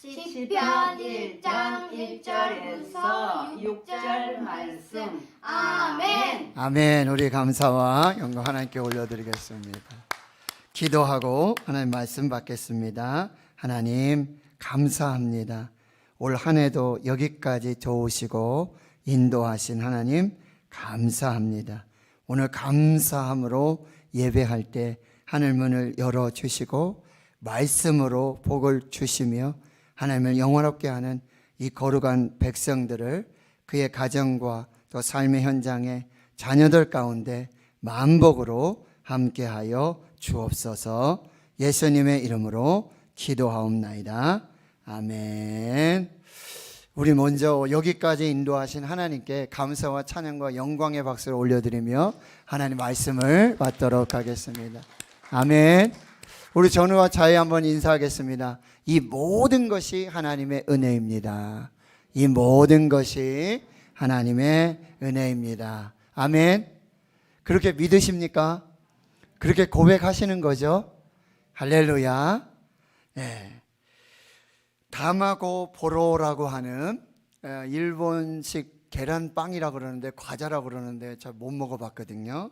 시편 1장 1절에서 6절 말씀. 아멘. 아멘. 우리 감사와 영광 하나님께 올려드리겠습니다. 기도하고 하나님 말씀 받겠습니다. 하나님 감사합니다. 올 한 해도 여기까지 도우시고 인도하신 하나님 감사합니다. 오늘 감사함으로 예배할 때 하늘 문을 열어주시고 말씀으로 복을 주시며 하나님을 영원롭게 하는 이 거룩한 백성들을 그의 가정과 또 삶의 현장에 자녀들 가운데 만복으로 함께하여 주옵소서. 예수님의 이름으로 기도하옵나이다. 아멘. 우리 먼저 여기까지 인도하신 하나님께 감사와 찬양과 영광의 박수를 올려드리며 하나님 말씀을 받도록 하겠습니다. 아멘. 우리 전우와 자유 한번 인사하겠습니다. 이 모든 것이 하나님의 은혜입니다. 이 모든 것이 하나님의 은혜입니다. 아멘. 그렇게 믿으십니까? 그렇게 고백하시는 거죠? 할렐루야. 네. 다마고 보로라고 하는 일본식 계란빵이라고 그러는데 과자라고 그러는데 잘 못 먹어봤거든요.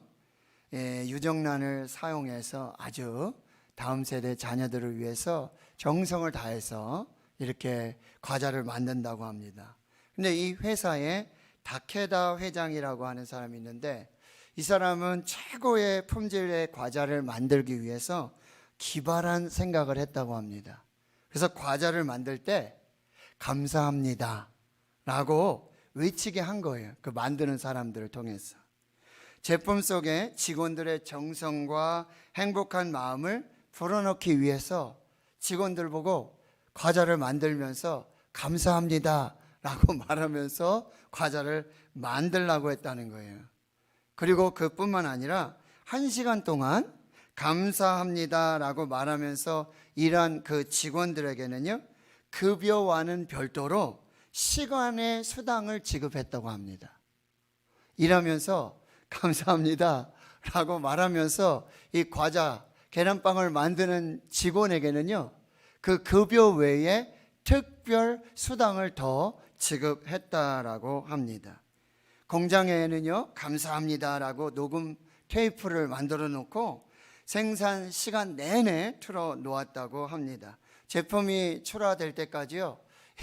유정란을 사용해서 아주 다음 세대 자녀들을 위해서 정성을 다해서 이렇게 과자를 만든다고 합니다. 근데 이 회사에 다케다 회장이라고 하는 사람이 있는데 이 사람은 최고의 품질의 과자를 만들기 위해서 기발한 생각을 했다고 합니다. 그래서 과자를 만들 때 감사합니다 라고 외치게 한 거예요. 그 만드는 사람들을 통해서. 제품 속에 직원들의 정성과 행복한 마음을 불어넣기 위해서 직원들 보고 과자를 만들면서 감사합니다 라고 말하면서 과자를 만들라고 했다는 거예요. 그리고 그뿐만 아니라 1시간 동안 감사합니다 라고 말하면서 일한 그 직원들에게는요, 급여와는 별도로 시간의 수당을 지급했다고 합니다. 일하면서 감사합니다 라고 말하면서 이 과자 계란빵을 만드는 직원에게는요, 그 급여 외에 특별 수당을 더 지급했다라고 합니다. 공장에는요, 감사합니다라고 녹음 테이프를 만들어 놓고 생산 시간 내내 틀어 놓았다고 합니다. 제품이 출하될 때까지요,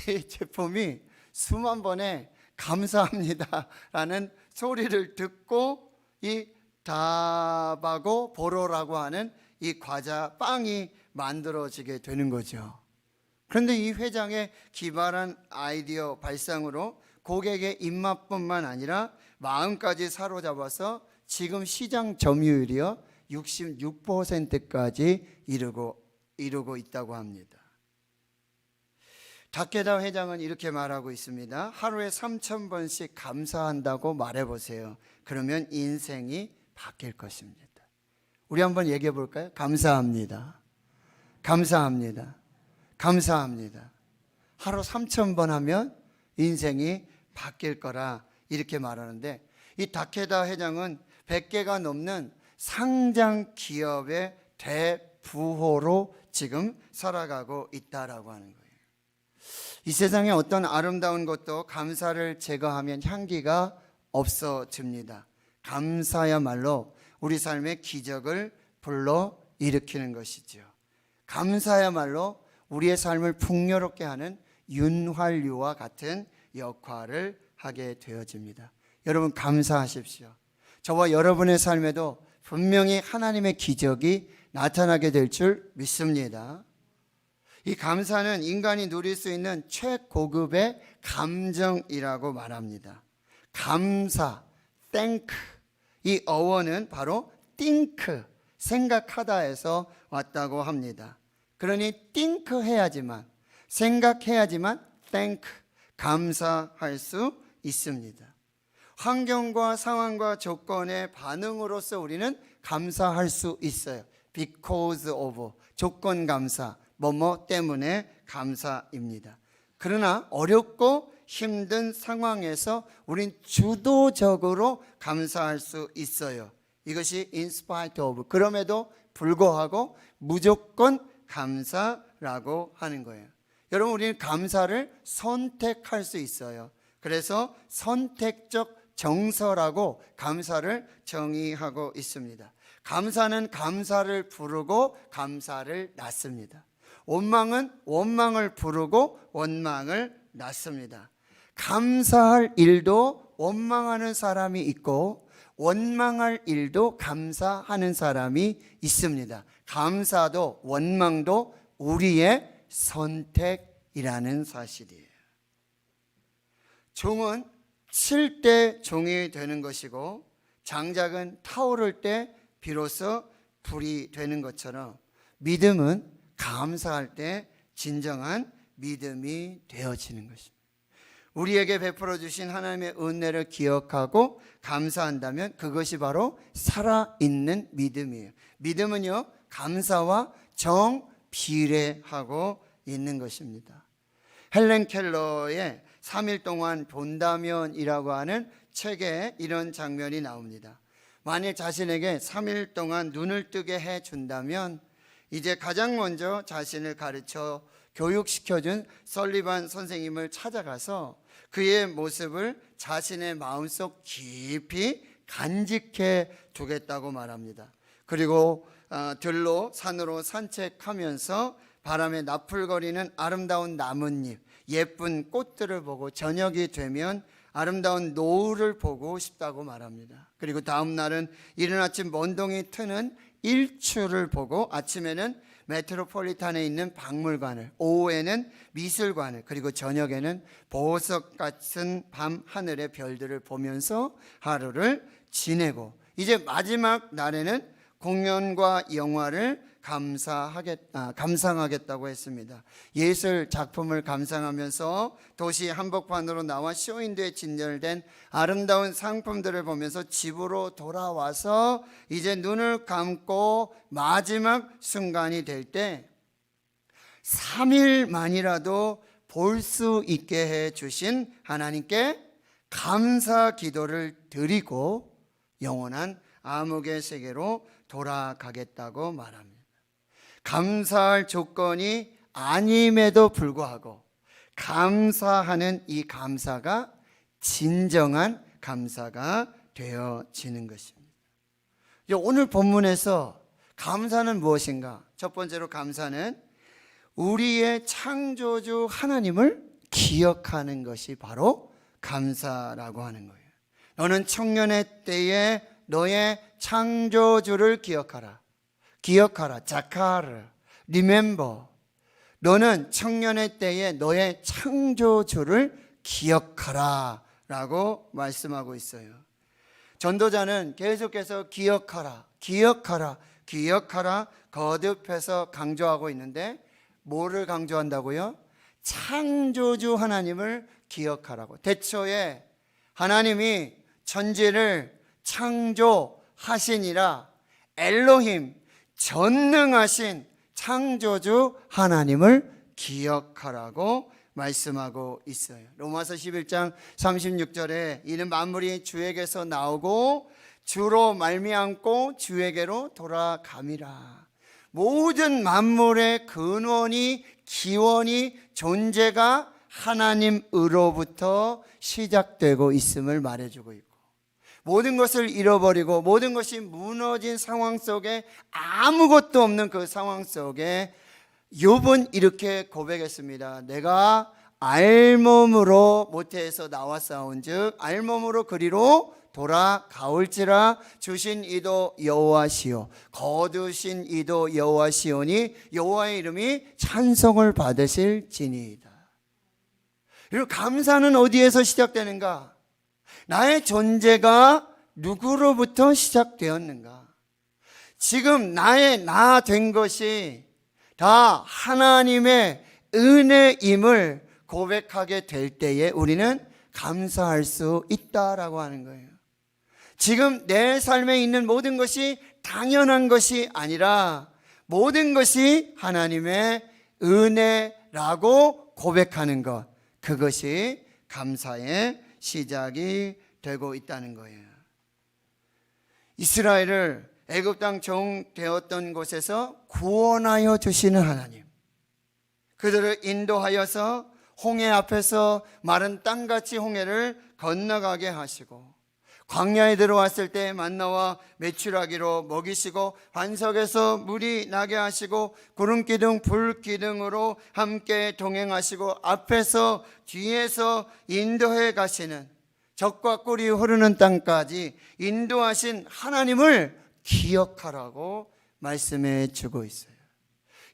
이 제품이 수만 번의 감사합니다라는 소리를 듣고 이 다바고 보로라고 하는 이 과자 빵이 만들어지게 되는 거죠. 그런데 이 회장의 기발한 아이디어 발상으로 고객의 입맛뿐만 아니라 마음까지 사로잡아서 지금 시장 점유율이요 66%까지 이루고 있다고 합니다. 다케다 회장은 이렇게 말하고 있습니다. 하루에 3,000번씩 감사한다고 말해보세요. 그러면 인생이 바뀔 것입니다. 우리 한번 얘기해 볼까요? 감사합니다. 감사합니다. 감사합니다. 하루 3,000번 하면 인생이 바뀔 거라 이렇게 말하는데, 이 다케다 회장은 100개가 넘는 상장 기업의 대부호로 지금 살아가고 있다라고 하는 거예요. 이 세상에 어떤 아름다운 것도 감사를 제거하면 향기가 없어집니다. 감사야말로 우리 삶의 기적을 불러 일으키는 것이죠. 감사야말로 우리의 삶을 풍요롭게 하는 윤활유와 같은 역할을 하게 되어집니다. 여러분 감사하십시오. 저와 여러분의 삶에도 분명히 하나님의 기적이 나타나게 될 줄 믿습니다. 이 감사는 인간이 누릴 수 있는 최고급의 감정이라고 말합니다. 감사, thank, 이 어원은 바로 think, 생각하다에서 왔다고 합니다. 그러니 think 해야지만, 생각해야지만 thank, 감사할 수 있습니다. 환경과 상황과 조건의 반응으로서 우리는 감사할 수 있어요. Because of, 조건 감사, 뭐뭐 때문에 감사입니다. 그러나 어렵고 힘든 상황에서 우린 주도적으로 감사할 수 있어요. 이것이 in spite of, 그럼에도 불구하고 무조건 감사라고 하는 거예요. 여러분, 우리는 감사를 선택할 수 있어요. 그래서 선택적 정서라고 감사를 정의하고 있습니다. 감사는 감사를 부르고 감사를 낳습니다. 원망은 원망을 부르고 원망을 낳습니다. 감사할 일도 원망하는 사람이 있고 원망할 일도 감사하는 사람이 있습니다. 감사도 원망도 우리의 선택이라는 사실이에요. 종은 칠 때 종이 되는 것이고 장작은 타오를 때 비로소 불이 되는 것처럼 믿음은 감사할 때 진정한 믿음이 되어지는 것입니다. 우리에게 베풀어 주신 하나님의 은혜를 기억하고 감사한다면 그것이 바로 살아있는 믿음이에요. 믿음은요, 감사와 정비례하고 있는 것입니다. 헬렌 켈러의 3일 동안 본다면이라고 하는 책에 이런 장면이 나옵니다. 만일 자신에게 3일 동안 눈을 뜨게 해준다면 이제 가장 먼저 자신을 가르쳐 교육시켜준 설리반 선생님을 찾아가서 그의 모습을 자신의 마음속 깊이 간직해 두겠다고 말합니다. 그리고 들로 산으로 산책하면서 바람에 나풀거리는 아름다운 나뭇잎, 예쁜 꽃들을 보고 저녁이 되면 아름다운 노을을 보고 싶다고 말합니다. 그리고 다음 날은 이른 아침 먼동이 트는 일출을 보고 아침에는 메트로폴리탄에 있는 박물관을, 오후에는 미술관을, 그리고 저녁에는 보석 같은 밤 하늘의 별들을 보면서 하루를 지내고 이제 마지막 날에는 공연과 영화를 감상하겠다고 했습니다. 예술 작품을 감상하면서 도시 한복판으로 나와 쇼윈도에 진열된 아름다운 상품들을 보면서 집으로 돌아와서 이제 눈을 감고 마지막 순간이 될 때 3일만이라도 볼 수 있게 해 주신 하나님께 감사 기도를 드리고 영원한 암흑의 세계로 돌아가겠다고 말합니다. 감사할 조건이 아님에도 불구하고 감사하는 이 감사가 진정한 감사가 되어지는 것입니다. 오늘 본문에서 감사는 무엇인가? 첫 번째로 감사는 우리의 창조주 하나님을 기억하는 것이 바로 감사라고 하는 거예요. 너는 청년의 때에 너의 창조주를 기억하라. 기억하라. 자카르. 리멤버. 너는 청년의 때에 너의 창조주를 기억하라 라고 말씀하고 있어요. 전도자는 계속해서 기억하라, 기억하라, 기억하라 거듭해서 강조하고 있는데 뭐를 강조한다고요? 창조주 하나님을 기억하라고. 태초에 하나님이 천지를 창조하시니라. 엘로힘, 전능하신 창조주 하나님을 기억하라고 말씀하고 있어요. 로마서 11장 36절에 이는 만물이 주에게서 나오고 주로 말미암고 주에게로 돌아감이라. 모든 만물의 근원이 기원이 존재가 하나님으로부터 시작되고 있음을 말해주고 있고, 모든 것을 잃어버리고 모든 것이 무너진 상황 속에 아무것도 없는 그 상황 속에 욥은 이렇게 고백했습니다. 내가 알몸으로 모태에서 나왔사온즉 알몸으로 그리로 돌아가올지라. 주신 이도 여호와시오 거두신 이도 여호와시오니 여호와의 이름이 찬송을 받으실지니이다. 그리고 감사는 어디에서 시작되는가? 나의 존재가 누구로부터 시작되었는가? 지금 나의 나 된 것이 다 하나님의 은혜임을 고백하게 될 때에 우리는 감사할 수 있다라고 하는 거예요. 지금 내 삶에 있는 모든 것이 당연한 것이 아니라 모든 것이 하나님의 은혜라고 고백하는 것, 그것이 감사의 시작이 되고 있다는 거예요. 이스라엘을 애굽 땅 종 되었던 곳에서 구원하여 주시는 하나님, 그들을 인도하여서 홍해 앞에서 마른 땅같이 홍해를 건너가게 하시고, 광야에 들어왔을 때 만나와 메추라기로 먹이시고, 반석에서 물이 나게 하시고, 구름기둥 불기둥으로 함께 동행하시고, 앞에서 뒤에서 인도해 가시는, 젖과 꿀이 흐르는 땅까지 인도하신 하나님을 기억하라고 말씀해 주고 있어요.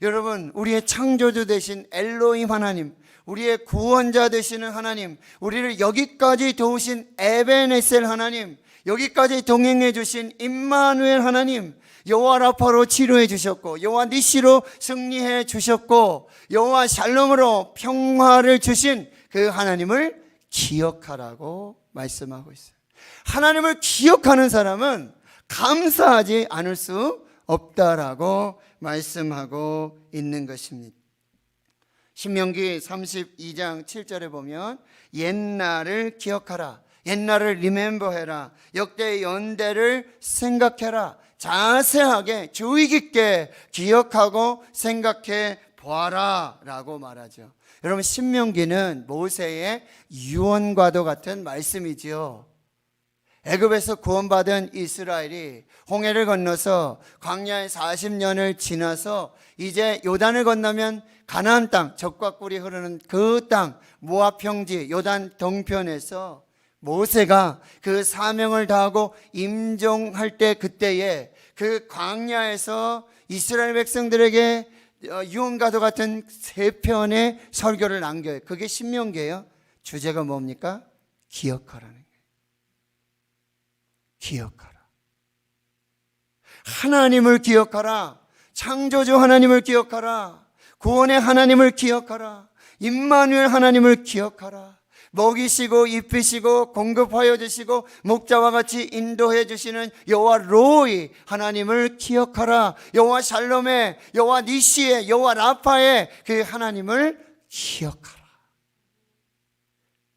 여러분, 우리의 창조주 되신 엘로힘 하나님, 우리의 구원자 되시는 하나님, 우리를 여기까지 도우신 에베네셀 하나님, 여기까지 동행해 주신 임마누엘 하나님, 여호와 라파로 치료해 주셨고, 여호와 니시로 승리해 주셨고, 여호와 샬롬으로 평화를 주신 그 하나님을 기억하라고 말씀하고 있어요. 하나님을 기억하는 사람은 감사하지 않을 수 없다라고 말씀하고 있는 것입니다. 신명기 32장 7절에 보면 옛날을 기억하라, 옛날을 리멤버해라, 역대의 연대를 생각해라, 자세하게 주의 깊게 기억하고 생각해 보아라 라고 말하죠. 여러분, 신명기는 모세의 유언과도 같은 말씀이지요. 애굽에서 구원받은 이스라엘이 홍해를 건너서 광야에 40년을 지나서 이제 요단을 건너면 가나안 땅, 젖과 꿀이 흐르는 그 땅, 모압 평지 요단 동편에서 모세가 그 사명을 다하고 임종할 때, 그때에 그 광야에서 이스라엘 백성들에게 유언과도 같은 3편의 설교를 남겨요. 그게 신명기예요. 주제가 뭡니까? 기억하라는 거예요. 기억하라. 하나님을 기억하라. 창조주 하나님을 기억하라. 구원의 하나님을 기억하라. 임마누엘 하나님을 기억하라. 먹이시고 입히시고 공급하여 주시고 목자와 같이 인도해 주시는 여호와 로이 하나님을 기억하라. 여호와 샬롬의, 여호와 니시의, 여호와 라파의 그 하나님을 기억하라.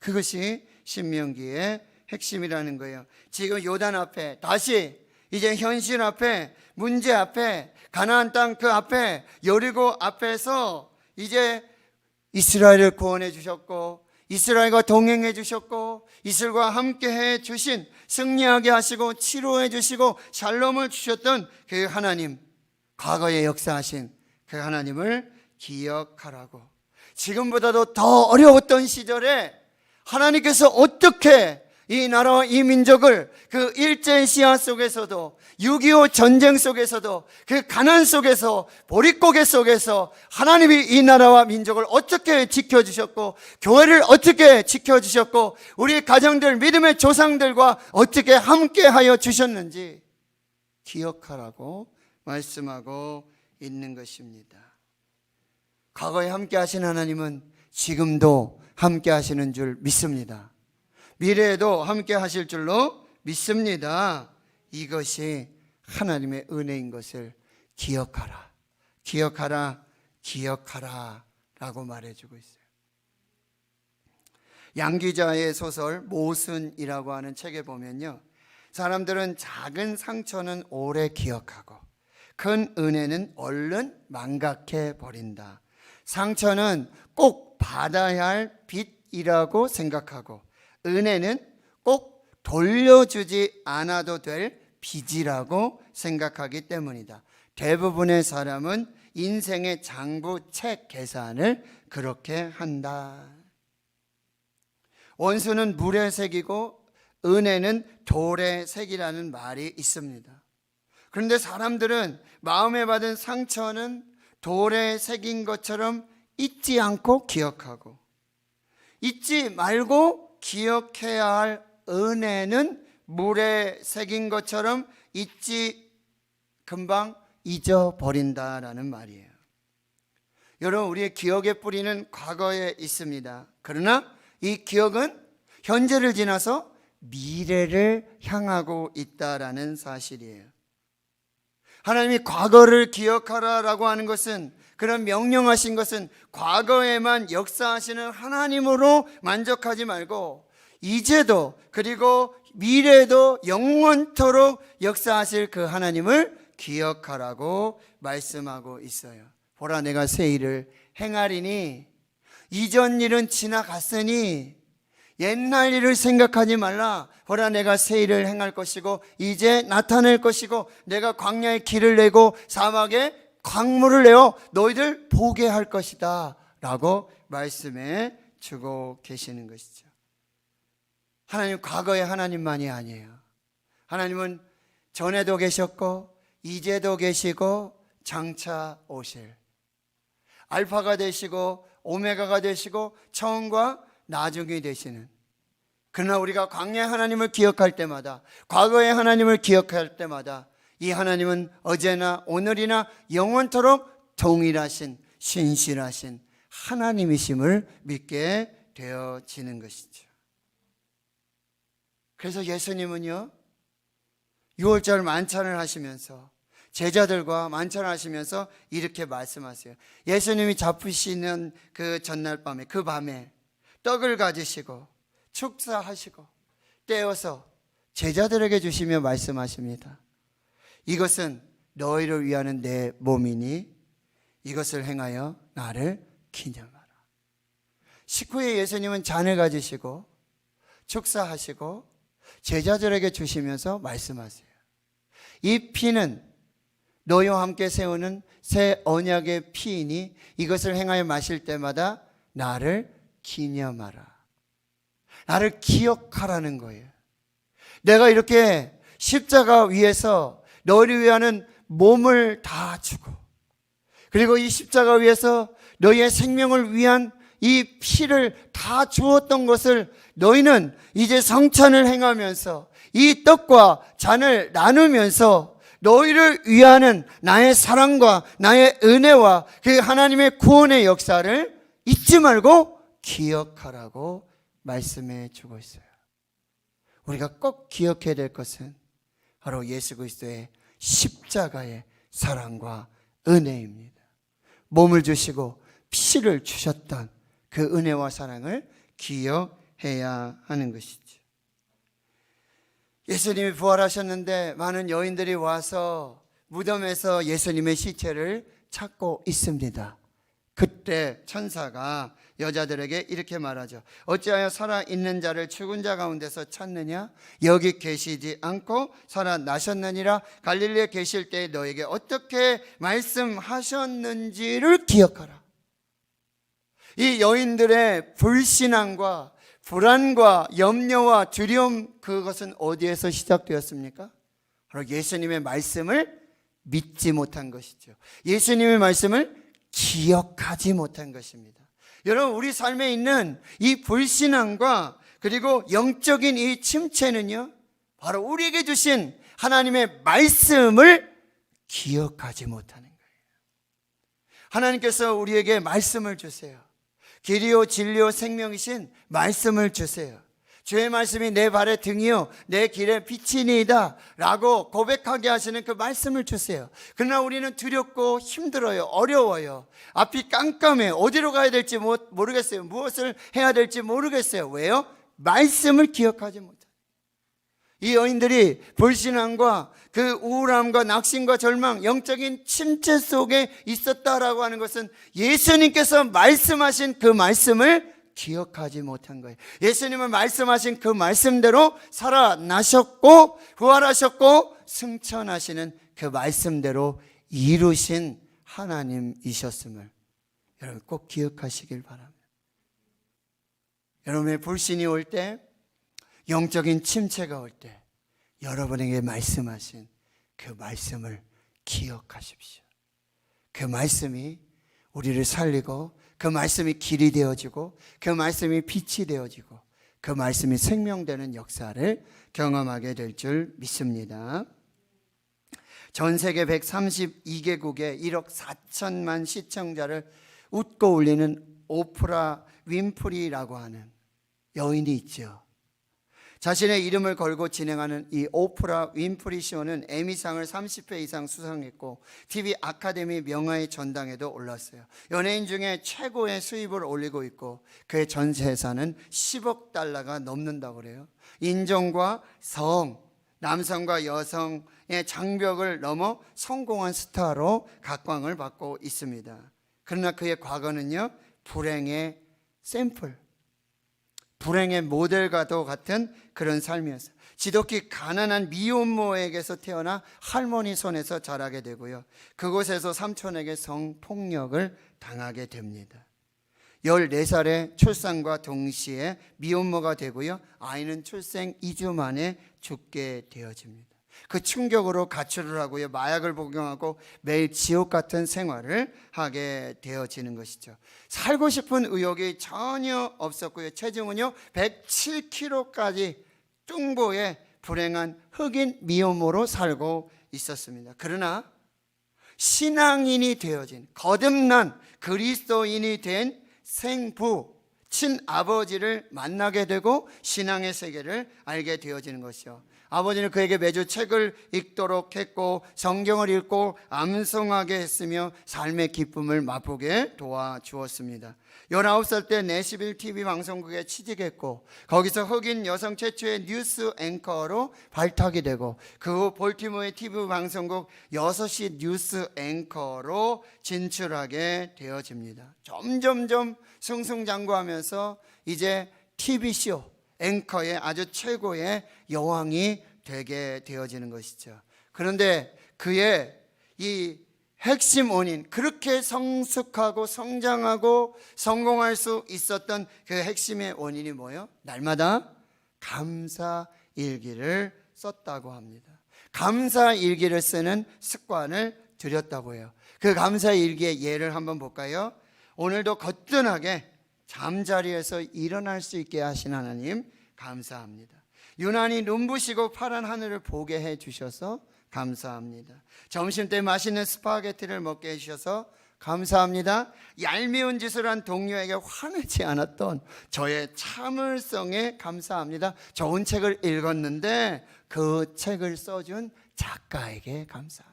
그것이 신명기의 핵심이라는 거예요. 지금 요단 앞에, 다시 이제 현실 앞에, 문제 앞에, 가나안 땅 그 앞에, 여리고 앞에서 이제 이스라엘을 구원해 주셨고, 이스라엘과 동행해 주셨고, 이스라엘과 함께 해 주신, 승리하게 하시고 치료해 주시고 샬롬을 주셨던 그 하나님, 과거에 역사하신 그 하나님을 기억하라고. 지금보다도 더 어려웠던 시절에 하나님께서 어떻게 이 나라와 이 민족을 그 일제 시야 속에서도, 6.25 전쟁 속에서도, 그 가난 속에서, 보릿고개 속에서 하나님이 이 나라와 민족을 어떻게 지켜주셨고, 교회를 어떻게 지켜주셨고, 우리 가정들, 믿음의 조상들과 어떻게 함께하여 주셨는지 기억하라고 말씀하고 있는 것입니다. 과거에 함께 하신 하나님은 지금도 함께 하시는 줄 믿습니다. 미래에도 함께 하실 줄로 믿습니다. 이것이 하나님의 은혜인 것을 기억하라, 기억하라, 기억하라 라고 말해주고 있어요. 양기자의 소설 모순이라고 하는 책에 보면요, 사람들은 작은 상처는 오래 기억하고 큰 은혜는 얼른 망각해 버린다. 상처는 꼭 받아야 할 빚이라고 생각하고, 은혜는 꼭 돌려주지 않아도 될 빚이라고 생각하기 때문이다. 대부분의 사람은 인생의 장부책 계산을 그렇게 한다. 원수는 물에 새기고 은혜는 돌에 새기라는 말이 있습니다. 그런데 사람들은 마음에 받은 상처는 돌에 새긴 것처럼 잊지 않고 기억하고, 잊지 말고 기억해야 할 은혜는 물에 새긴 것처럼 금방 잊어버린다라는 말이에요. 여러분, 우리의 기억의 뿌리는 과거에 있습니다. 그러나 이 기억은 현재를 지나서 미래를 향하고 있다라는 사실이에요. 하나님이 과거를 기억하라라고 하는 것은, 그런 명령하신 것은 과거에만 역사하시는 하나님으로 만족하지 말고 이제도, 그리고 미래에도 영원토록 역사하실 그 하나님을 기억하라고 말씀하고 있어요. 보라, 내가 새 일을 행하리니 이전 일은 지나갔으니 옛날 일을 생각하지 말라. 보라, 내가 새 일을 행할 것이고 이제 나타낼 것이고 내가 광야에 길을 내고 사막에 강물을 내어 너희들 보게 할 것이다 라고 말씀해 주고 계시는 것이죠. 하나님 과거의 하나님만이 아니에요. 하나님은 전에도 계셨고 이제도 계시고 장차 오실 알파가 되시고 오메가가 되시고 처음과 나중이 되시는, 그러나 우리가 광야의 하나님을 기억할 때마다, 과거의 하나님을 기억할 때마다 이 하나님은 어제나 오늘이나 영원토록 동일하신 신실하신 하나님이심을 믿게 되어지는 것이죠. 그래서 예수님은요 6월절 만찬을 하시면서 제자들과 만찬을 하시면서 이렇게 말씀하세요. 예수님이 잡으시는 그 전날 밤에, 그 밤에 떡을 가지시고 축사하시고 떼어서 제자들에게 주시며 말씀하십니다. 이것은 너희를 위하는 내 몸이니 이것을 행하여 나를 기념하라. 식후에 예수님은 잔을 가지시고 축사하시고 제자들에게 주시면서 말씀하세요. 이 피는 너희와 함께 세우는 새 언약의 피이니 이것을 행하여 마실 때마다 나를 기념하라. 나를 기억하라는 거예요. 내가 이렇게 십자가 위에서 너희를 위하는 몸을 다 주고, 그리고 이 십자가 위에서 너희의 생명을 위한 이 피를 다 주었던 것을 너희는 이제 성찬을 행하면서 이 떡과 잔을 나누면서 너희를 위하는 나의 사랑과 나의 은혜와 그 하나님의 구원의 역사를 잊지 말고 기억하라고 말씀해 주고 있어요. 우리가 꼭 기억해야 될 것은 바로 예수 그리스도의 십자가의 사랑과 은혜입니다. 몸을 주시고 피를 주셨던 그 은혜와 사랑을 기억해야 하는 것이죠. 예수님이 부활하셨는데 많은 여인들이 와서 무덤에서 예수님의 시체를 찾고 있습니다. 그때 천사가 여자들에게 이렇게 말하죠. 어찌하여 살아있는 자를 죽은 자 가운데서 찾느냐? 여기 계시지 않고 살아나셨느니라. 갈릴리에 계실 때 너에게 어떻게 말씀하셨는지를 기억하라. 이 여인들의 불신앙과 불안과 염려와 두려움, 그것은 어디에서 시작되었습니까? 바로 예수님의 말씀을 믿지 못한 것이죠. 예수님의 말씀을 기억하지 못한 것입니다. 여러분, 우리 삶에 있는 이 불신앙과 그리고 영적인 이 침체는요, 바로 우리에게 주신 하나님의 말씀을 기억하지 못하는 거예요. 하나님께서 우리에게 말씀을 주세요. 길이요 진리요 생명이신 말씀을 주세요. 주의 말씀이 내 발의 등이요 내 길의 빛이니이다 라고 고백하게 하시는 그 말씀을 주세요. 그러나 우리는 두렵고 힘들어요. 어려워요. 앞이 깜깜해요. 어디로 가야 될지 모르겠어요. 무엇을 해야 될지 모르겠어요. 왜요? 말씀을 기억하지 못해요. 이 여인들이 불신앙과 그 우울함과 낙심과 절망, 영적인 침체 속에 있었다라고 하는 것은 예수님께서 말씀하신 그 말씀을 기억하지 못한 거예요. 예수님은 말씀하신 그 말씀대로 살아나셨고 부활하셨고 승천하시는 그 말씀대로 이루신 하나님이셨음을 여러분 꼭 기억하시길 바랍니다. 여러분의 불신이 올 때, 영적인 침체가 올 때 여러분에게 말씀하신 그 말씀을 기억하십시오. 그 말씀이 우리를 살리고 그 말씀이 길이 되어지고 그 말씀이 빛이 되어지고 그 말씀이 생명되는 역사를 경험하게 될 줄 믿습니다. 전 세계 132개국에 1억 4천만 시청자를 웃고 울리는 오프라 윈프리라고 하는 여인이 있죠. 자신의 이름을 걸고 진행하는 이 오프라 윈프리 쇼는 에미상을 30회 이상 수상했고 TV 아카데미 명예의 전당에도 올랐어요. 연예인 중에 최고의 수입을 올리고 있고 그의 전 재산은 10억 달러가 넘는다고 그래요. 인종과 성, 남성과 여성의 장벽을 넘어 성공한 스타로 각광을 받고 있습니다. 그러나 그의 과거는요, 불행의 샘플, 불행의 모델과도 같은 그런 삶이었어요. 지독히 가난한 미혼모에게서 태어나 할머니 손에서 자라게 되고요, 그곳에서 삼촌에게 성폭력을 당하게 됩니다. 14살의 출산과 동시에 미혼모가 되고요, 아이는 출생 2주 만에 죽게 되어집니다. 그 충격으로 가출을 하고요, 마약을 복용하고 매일 지옥 같은 생활을 하게 되어지는 것이죠. 살고 싶은 의욕이 전혀 없었고요, 체중은요 107kg까지 뚱보에 불행한 흑인 미혼모로 살고 있었습니다. 그러나 신앙인이 되어진, 거듭난 그리스도인이 된 생부, 친아버지를 만나게 되고 신앙의 세계를 알게 되어지는 것이요, 아버지는 그에게 매주 책을 읽도록 했고 성경을 읽고 암송하게 했으며 삶의 기쁨을 맛보게 도와주었습니다. 19살 때 내시빌 TV 방송국에 취직했고 거기서 흑인 여성 최초의 뉴스 앵커로 발탁이 되고 그 후 볼티모어의 TV 방송국 6시 뉴스 앵커로 진출하게 되어집니다. 점점점 승승장구하면서 이제 TV쇼 앵커의 아주 최고의 여왕이 되게 되어지는 것이죠. 그런데 그의 이 핵심 원인, 그렇게 성숙하고 성장하고 성공할 수 있었던 그 핵심의 원인이 뭐예요? 날마다 감사 일기를 썼다고 합니다. 감사 일기를 쓰는 습관을 들였다고 해요. 그 감사 일기의 예를 한번 볼까요? 오늘도 거뜬하게 잠자리에서 일어날 수 있게 하신 하나님 감사합니다. 유난히 눈부시고 파란 하늘을 보게 해주셔서 감사합니다. 점심때 맛있는 스파게티를 먹게 해주셔서 감사합니다. 얄미운 짓을 한 동료에게 화내지 않았던 저의 참을성에 감사합니다. 좋은 책을 읽었는데 그 책을 써준 작가에게 감사합니다.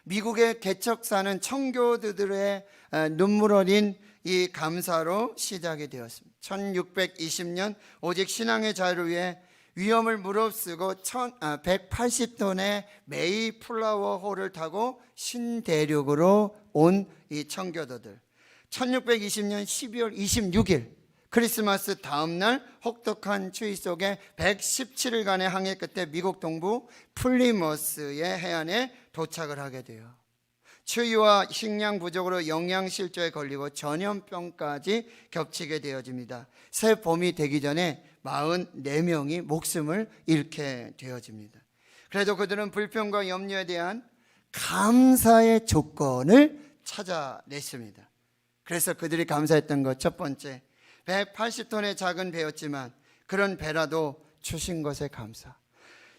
미국의 개척 사는 청교도들의 눈물 어린 이 감사로 시작이 되었습니다. 1620년 오직 신앙의 자유를 위해 위험을 무릅쓰고 180톤의 메이플라워 호를 타고 신대륙으로 온 이 청교도들, 1620년 12월 26일 크리스마스 다음날 혹독한 추위 속에 117일간의 항해 끝에 미국 동부 플리머스의 해안에 도착을 하게 돼요. 추위와 식량 부족으로 영양실조에 걸리고 전염병까지 겹치게 되어집니다. 새 봄이 되기 전에 44명이 목숨을 잃게 되어집니다. 그래도 그들은 불평과 염려에 대한 감사의 조건을 찾아냈습니다. 그래서 그들이 감사했던 것, 첫 번째, 180톤의 작은 배였지만 그런 배라도 주신 것에 감사.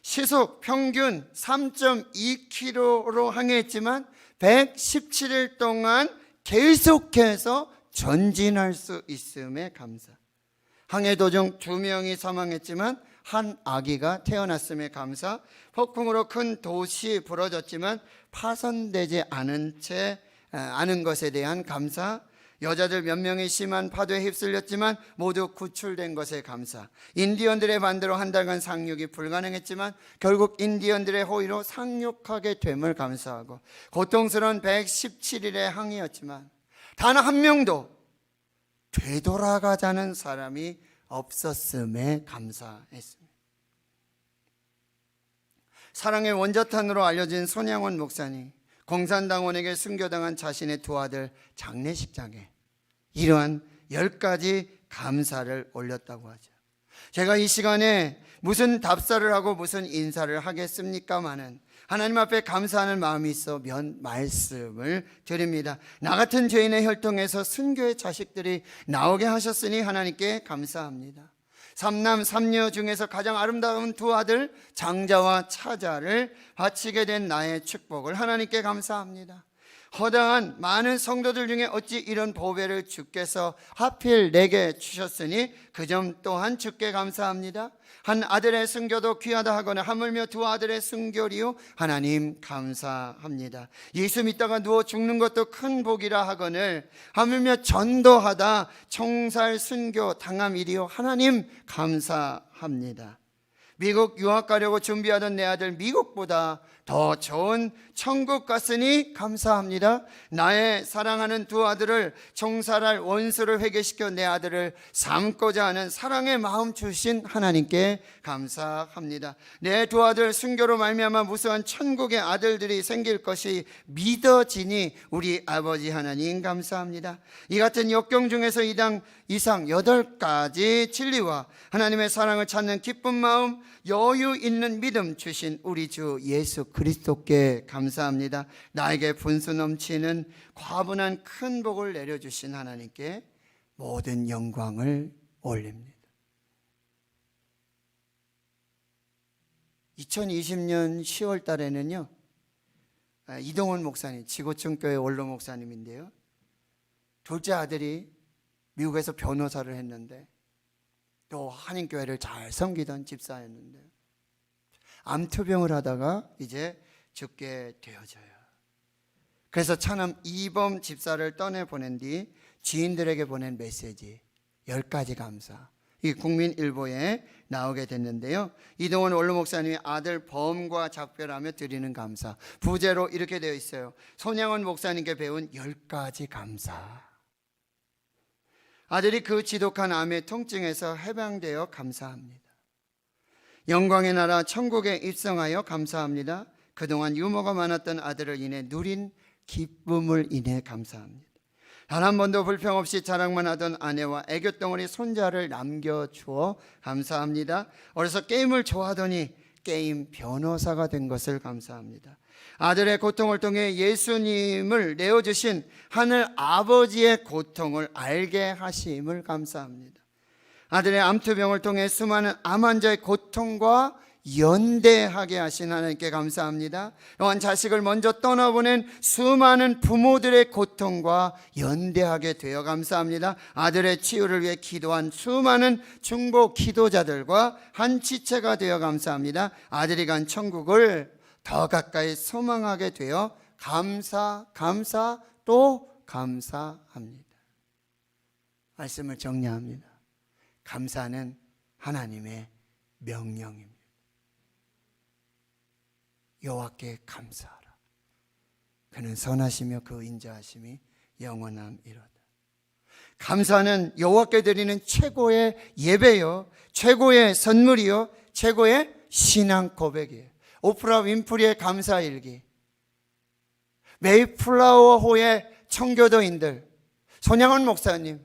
시속 평균 3.2km로 항해했지만 117일 동안 계속해서 전진할 수 있음에 감사. 항해 도중 2명이 사망했지만 한 아기가 태어났음에 감사. 폭풍으로 큰 도시 부러졌지만 파손되지 않은 것에 대한 감사. 여자들 몇 명이 심한 파도에 휩쓸렸지만 모두 구출된 것에 감사. 인디언들의 반대로 한 달간 상륙이 불가능했지만 결국 인디언들의 호의로 상륙하게 됨을 감사하고, 고통스러운 117일의 항해였지만 단 한 명도 되돌아가자는 사람이 없었음에 감사했습니다. 사랑의 원자탄으로 알려진 손양원 목사님, 공산당원에게 순교당한 자신의 두 아들 장례식장에 이러한 10가지 감사를 올렸다고 하죠. 제가 이 시간에 무슨 답사를 하고 무슨 인사를 하겠습니까마는 하나님 앞에 감사하는 마음이 있어 말씀을 드립니다. 나 같은 죄인의 혈통에서 순교의 자식들이 나오게 하셨으니 하나님께 감사합니다. 3남 3녀 중에서 가장 아름다운 두 아들 장자와 차자를 바치게 된 나의 축복을 하나님께 감사합니다. 허다한 많은 성도들 중에 어찌 이런 보배를 주께서 하필 내게 주셨으니 그 점 또한 주께 감사합니다. 한 아들의 순교도 귀하다 하거나 하물며 두 아들의 순교리요 하나님 감사합니다. 예수 믿다가 누워 죽는 것도 큰 복이라 하거늘 하물며 전도하다 총살 순교 당함이리요 하나님 감사합니다. 미국 유학 가려고 준비하던 내 아들 미국보다 더 좋은 천국 갔으니 감사합니다. 나의 사랑하는 두 아들을 총살할 원수를 회개시켜 내 아들을 삼고자 하는 사랑의 마음 주신 하나님께 감사합니다. 내 두 아들 순교로 말미암아 무수한 천국의 아들들이 생길 것이 믿어지니 우리 아버지 하나님 감사합니다. 이 같은 역경 중에서 이상 8가지 진리와 하나님의 사랑을 찾는 기쁜 마음, 여유 있는 믿음 주신 우리 주 예수 그리스도께 감사합니다. 나에게 분수 넘치는 과분한 큰 복을 내려주신 하나님께 모든 영광을 올립니다. 2020년 10월 달에는요, 이동원 목사님, 지구촌교회 원로 목사님인데요, 둘째 아들이 미국에서 변호사를 했는데 또 한인교회를 잘 섬기던 집사였는데 암투병을 하다가 이제 죽게 되어져요. 그래서 차남 이범 집사를 떠내보낸 뒤 지인들에게 보낸 메시지 10가지 감사, 이 국민일보에 나오게 됐는데요, 이동원 원로 목사님이 아들 범과 작별하며 드리는 감사, 부제로 이렇게 되어 있어요. 손양원 목사님께 배운 10가지 감사. 아들이 그 지독한 암의 통증에서 해방되어 감사합니다. 영광의 나라 천국에 입성하여 감사합니다. 그동안 유머가 많았던 아들을 인해 누린 기쁨을 인해 감사합니다. 단 한 번도 불평 없이 자랑만 하던 아내와 애교덩어리 손자를 남겨주어 감사합니다. 어려서 게임을 좋아하더니 게임 변호사가 된 것을 감사합니다. 아들의 고통을 통해 예수님을 내어주신 하늘 아버지의 고통을 알게 하심을 감사합니다. 아들의 암투병을 통해 수많은 암 환자의 고통과 연대하게 하신 하나님께 감사합니다. 또한 자식을 먼저 떠나보낸 수많은 부모들의 고통과 연대하게 되어 감사합니다. 아들의 치유를 위해 기도한 수많은 중보 기도자들과 한 지체가 되어 감사합니다. 아들이 간 천국을 더 가까이 소망하게 되어 감사 또 감사합니다. 말씀을 정리합니다. 감사는 하나님의 명령입니다. 여호와께 감사하라. 그는 선하시며 그 인자하심이 영원함이로다. 감사는 여호와께 드리는 최고의 예배요, 최고의 선물이요, 최고의 신앙 고백이에요. 오프라 윈프리의 감사일기, 메이플라워호의 청교도인들, 손양원 목사님,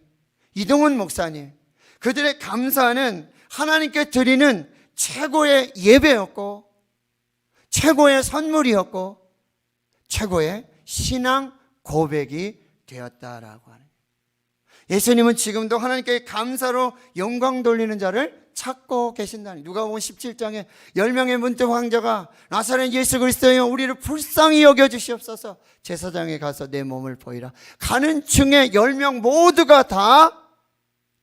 이동원 목사님, 그들의 감사는 하나님께 드리는 최고의 예배였고 최고의 선물이었고 최고의 신앙 고백이 되었다라고 하는, 예수님은 지금도 하나님께 감사로 영광 돌리는 자를 찾고 계신다니. 누가복음 17장에 10명의 문둥 황제가 나사렛 예수 그리스도여 우리를 불쌍히 여겨주시옵소서, 제사장에 가서 내 몸을 보이라. 가는 중에 10명 모두가 다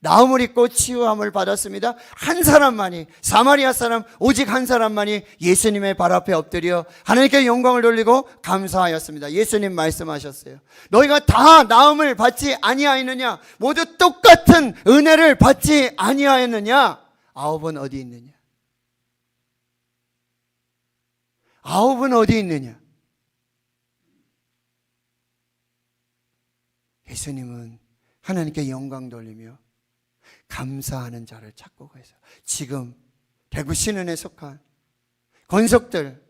나음을 입고 치유함을 받았습니다. 한 사람만이, 사마리아 사람 오직 한 사람만이 예수님의 발 앞에 엎드려 하나님께 영광을 돌리고 감사하였습니다. 예수님 말씀하셨어요. 너희가 다 나음을 받지 아니하였느냐? 모두 똑같은 은혜를 받지 아니하였느냐? 9은 어디 있느냐? 9은 어디 있느냐? 예수님은 하나님께 영광 돌리며 감사하는 자를 찾고 계세요. 지금 대구 신은에 속한 권속들,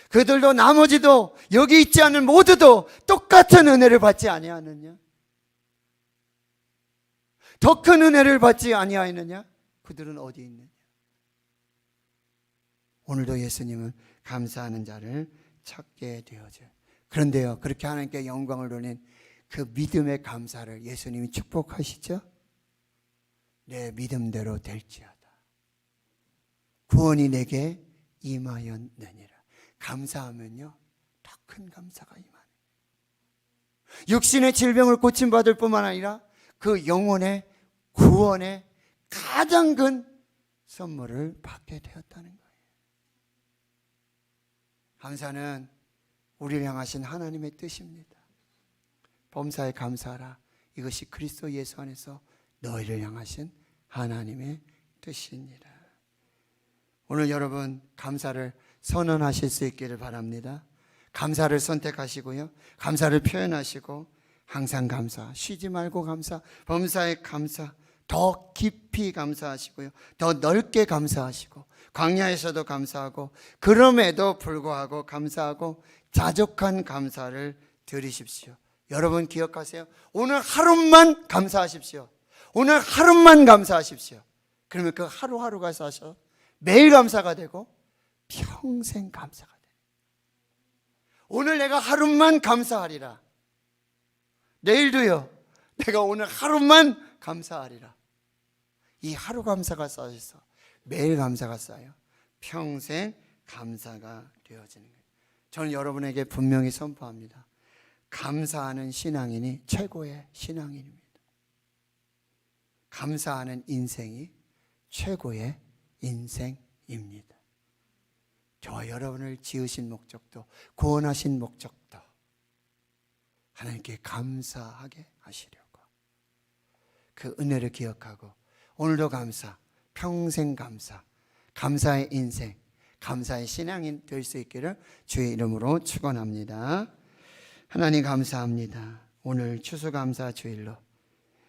그들도 나머지도 여기 있지 않은 모두도 똑같은 은혜를 받지 아니하느냐? 더 큰 은혜를 받지 아니하느냐? 그들은 어디 있느냐? 오늘도 예수님은 감사하는 자를 찾게 되어져요. 그런데요, 그렇게 하나님께 영광을 돌린 그 믿음의 감사를 예수님이 축복하시죠? 내 믿음대로 될지어다. 구원이 내게 임하였느니라. 감사하면요, 더 큰 감사가 임하네. 육신의 질병을 고침받을 뿐만 아니라 그 영혼의 구원의 가장 큰 선물을 받게 되었다는 거예요. 감사는 우리를 향하신 하나님의 뜻입니다. 범사에 감사하라. 이것이 그리스도 예수 안에서 너희를 향하신 하나님의 뜻이니라. 오늘 여러분 감사를 선언하실 수 있기를 바랍니다. 감사를 선택하시고요. 감사를 표현하시고 항상 감사, 쉬지 말고 감사, 범사에 감사, 더 깊이 감사하시고요. 더 넓게 감사하시고 광야에서도 감사하고 그럼에도 불구하고 감사하고 자족한 감사를 드리십시오. 여러분 기억하세요. 오늘 하루만 감사하십시오. 오늘 하루만 감사하십시오. 그러면 그 하루하루가 쌓여서 매일 감사가 되고 평생 감사가 돼요. 오늘 내가 하루만 감사하리라. 내일도요. 내가 오늘 하루만 감사하리라. 이 하루 감사가 쌓여서 매일 감사가 쌓여 평생 감사가 되어지는 거예요. 저는 여러분에게 분명히 선포합니다. 감사하는 신앙인이 최고의 신앙인입니다. 감사하는 인생이 최고의 인생입니다. 저와 여러분을 지으신 목적도 구원하신 목적도 하나님께 감사하게 하시려고 그 은혜를 기억하고 오늘도 감사, 평생 감사, 감사의 인생, 감사의 신앙인 될 수 있기를 주의 이름으로 축원합니다. 하나님 감사합니다. 오늘 추수감사 주일로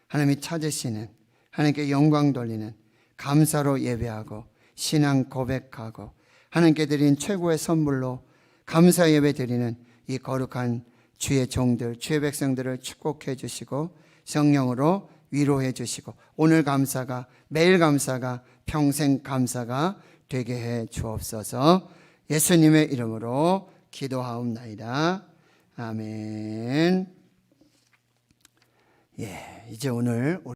하나님이 찾으시는 하나님께 영광 돌리는 감사로 예배하고 신앙 고백하고 하나님께 드린 최고의 선물로 감사 예배 드리는 이 거룩한 주의 종들, 주의 백성들을 축복해 주시고 성령으로 위로해 주시고 오늘 감사가 매일 감사가 평생 감사가 되게 해 주옵소서. 예수님의 이름으로 기도하옵나이다. 아멘. 이제 오늘